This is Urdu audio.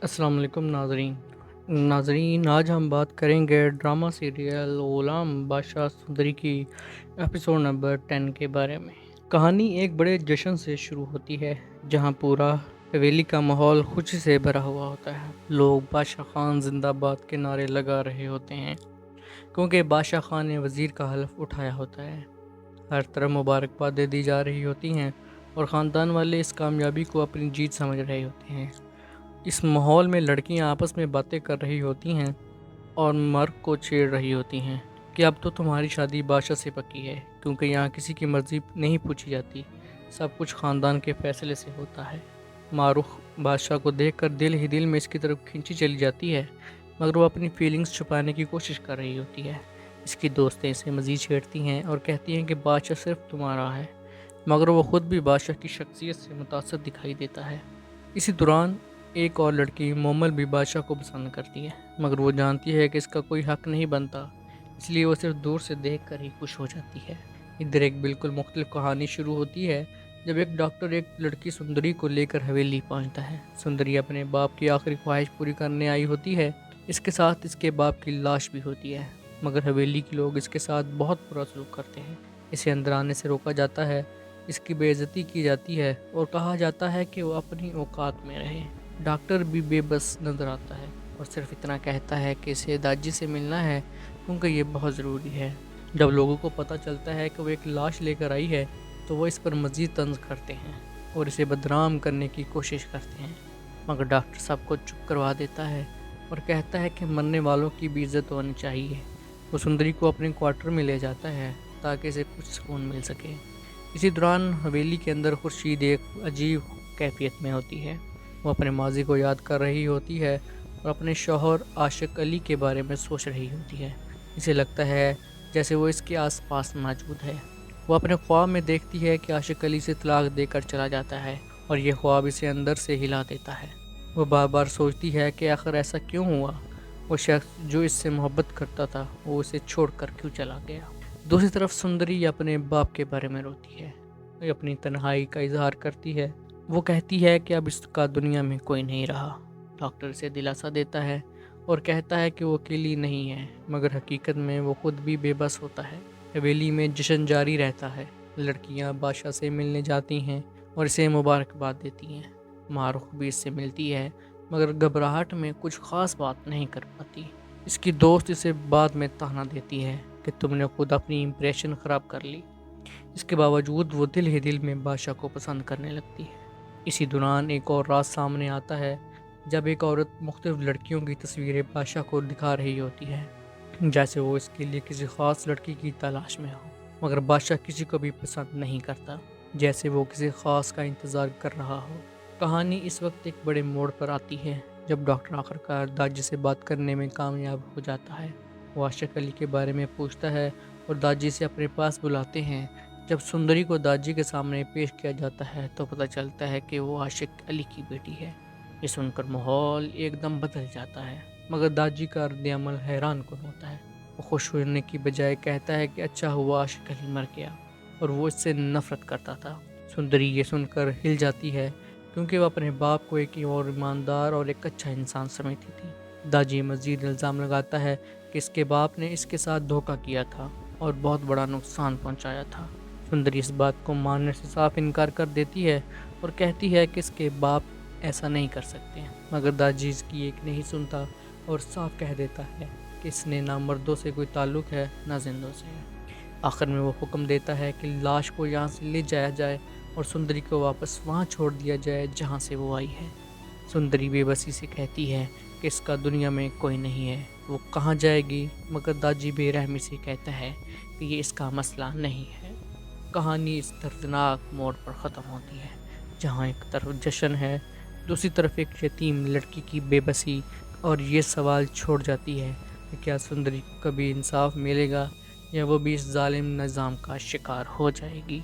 السلام علیکم ناظرین آج ہم بات کریں گے ڈرامہ سیریل غلام بادشاہ سندری کی ایپیسوڈ نمبر 10 کے بارے میں۔ کہانی ایک بڑے جشن سے شروع ہوتی ہے جہاں پورا حویلی کا ماحول خوشی سے بھرا ہوا ہوتا ہے۔ لوگ بادشاہ خان زندہ باد کے نعرے لگا رہے ہوتے ہیں کیونکہ بادشاہ خان نے وزیر کا حلف اٹھایا ہوتا ہے۔ ہر طرف مبارکبادیں دی جا رہی ہوتی ہیں اور خاندان والے اس کامیابی کو اپنی جیت سمجھ رہے ہوتے ہیں۔ اس ماحول میں لڑکیاں آپس میں باتیں کر رہی ہوتی ہیں اور مرد کو چھیڑ رہی ہوتی ہیں کہ اب تو تمہاری شادی بادشاہ سے پکی ہے، کیونکہ یہاں کسی کی مرضی نہیں پوچھی جاتی، سب کچھ خاندان کے فیصلے سے ہوتا ہے۔ معروف بادشاہ کو دیکھ کر دل ہی دل میں اس کی طرف کھینچی چلی جاتی ہے، مگر وہ اپنی فیلنگز چھپانے کی کوشش کر رہی ہوتی ہے۔ اس کی دوستیں اسے مزید چھیڑتی ہیں اور کہتی ہیں کہ بادشاہ صرف تمہارا ہے، مگر وہ خود بھی بادشاہ کی شخصیت سے متاثر دکھائی دیتا ہے۔ اسی دوران ایک اور لڑکی مومل بھی بادشاہ کو پسند کرتی ہے، مگر وہ جانتی ہے کہ اس کا کوئی حق نہیں بنتا، اس لیے وہ صرف دور سے دیکھ کر ہی خوش ہو جاتی ہے۔ ادھر ایک بالکل مختلف کہانی شروع ہوتی ہے جب ایک ڈاکٹر ایک لڑکی سندری کو لے کر حویلی پہنچتا ہے۔ سندری اپنے باپ کی آخری خواہش پوری کرنے آئی ہوتی ہے، اس کے ساتھ اس کے باپ کی لاش بھی ہوتی ہے، مگر حویلی کے لوگ اس کے ساتھ بہت برا سلوک کرتے ہیں۔ اسے اندر آنے سے روکا جاتا ہے، اس کی بے عزتی کی جاتی ہے اور کہا جاتا ہے کہ وہ اپنی اوقات میں رہے۔ ڈاکٹر بھی بے بس نظر آتا ہے اور صرف اتنا کہتا ہے کہ اسے داجی سے ملنا ہے کیونکہ یہ بہت ضروری ہے۔ جب لوگوں کو پتہ چلتا ہے کہ وہ ایک لاش لے کر آئی ہے تو وہ اس پر مزید طنز کرتے ہیں اور اسے بدنام کرنے کی کوشش کرتے ہیں، مگر ڈاکٹر سب کو چپ کروا دیتا ہے اور کہتا ہے کہ مرنے والوں کی بھی عزت ہونی چاہیے۔ وہ سندری کو اپنے کوارٹر میں لے جاتا ہے تاکہ اسے کچھ سکون مل سکے۔ اسی دوران حویلی کے اندر خورشید ایک عجیب کیفیت میں ہوتی ہے۔ وہ اپنے ماضی کو یاد کر رہی ہوتی ہے اور اپنے شوہر عاشق علی کے بارے میں سوچ رہی ہوتی ہے۔ اسے لگتا ہے جیسے وہ اس کے آس پاس موجود ہے۔ وہ اپنے خواب میں دیکھتی ہے کہ عاشق علی سے طلاق دے کر چلا جاتا ہے اور یہ خواب اسے اندر سے ہلا دیتا ہے۔ وہ بار بار سوچتی ہے کہ آخر ایسا کیوں ہوا، وہ شخص جو اس سے محبت کرتا تھا وہ اسے چھوڑ کر کیوں چلا گیا۔ دوسری طرف سندری اپنے باپ کے بارے میں روتی ہے، وہ اپنی تنہائی کا اظہار کرتی ہے۔ وہ کہتی ہے کہ اب اس کا دنیا میں کوئی نہیں رہا۔ ڈاکٹر اسے دلاسا دیتا ہے اور کہتا ہے کہ وہ اکیلی نہیں ہے، مگر حقیقت میں وہ خود بھی بے بس ہوتا ہے۔ حویلی میں جشن جاری رہتا ہے، لڑکیاں بادشاہ سے ملنے جاتی ہیں اور اسے مبارکباد دیتی ہیں۔ معروف بھی اس سے ملتی ہے مگر گھبراہٹ میں کچھ خاص بات نہیں کر پاتی۔ اس کی دوست اسے بعد میں طعنہ دیتی ہے کہ تم نے خود اپنی امپریشن خراب کر لی۔ اس کے باوجود وہ دل ہی دل میں بادشاہ کو پسند کرنے لگتی ہے۔ اسی دوران ایک اور راز سامنے آتا ہے جب ایک عورت مختلف لڑکیوں کی تصویریں بادشاہ کو دکھا رہی ہوتی ہے، جیسے وہ اس کے لیے کسی خاص لڑکی کی تلاش میں ہو، مگر بادشاہ کسی کو بھی پسند نہیں کرتا، جیسے وہ کسی خاص کا انتظار کر رہا ہو۔ کہانی اس وقت ایک بڑے موڑ پر آتی ہے جب ڈاکٹر آخرکار داجی سے بات کرنے میں کامیاب ہو جاتا ہے۔ وہ عاشق علی کے بارے میں پوچھتا ہے اور داجی سے اپنے پاس بلاتے ہیں۔ جب سندری کو داجی کے سامنے پیش کیا جاتا ہے تو پتہ چلتا ہے کہ وہ عاشق علی کی بیٹی ہے۔ یہ سن کر ماحول ایک دم بدل جاتا ہے، مگر داجی کا رد عمل حیران کن ہوتا ہے۔ وہ خوش ہونے کی بجائے کہتا ہے کہ اچھا ہوا عاشق علی مر گیا اور وہ اس سے نفرت کرتا تھا۔ سندری یہ سن کر ہل جاتی ہے کیونکہ وہ اپنے باپ کو ایک اور ایماندار اور ایک اچھا انسان سمجھتی تھی۔ داجی مزید الزام لگاتا ہے کہ اس کے باپ نے اس کے ساتھ دھوکہ کیا تھا اور بہت بڑا نقصان پہنچایا تھا۔ سندری اس بات کو ماننے سے صاف انکار کر دیتی ہے اور کہتی ہے کہ اس کے باپ ایسا نہیں کر سکتے، مگر داجی اس کی ایک نہیں سنتا اور صاف کہہ دیتا ہے کہ اس نے نہ مردوں سے کوئی تعلق ہے نہ زندوں سے۔ آخر میں وہ حکم دیتا ہے کہ لاش کو یہاں سے لے جایا جائے اور سندری کو واپس وہاں چھوڑ دیا جائے جہاں سے وہ آئی ہے۔ سندری بے بسی سے کہتی ہے کہ اس کا دنیا میں کوئی نہیں ہے، وہ کہاں جائے گی، مگر داجی بے رحمی سے کہتا ہے کہ یہ اس کا مسئلہ نہیں ہے۔ کہانی اس دردناک موڑ پر ختم ہوتی ہے جہاں ایک طرف جشن ہے، دوسری طرف ایک یتیم لڑکی کی بے بسی، اور یہ سوال چھوڑ جاتی ہے کہ کیا سندری کو کبھی انصاف ملے گا یا وہ بھی اس ظالم نظام کا شکار ہو جائے گی۔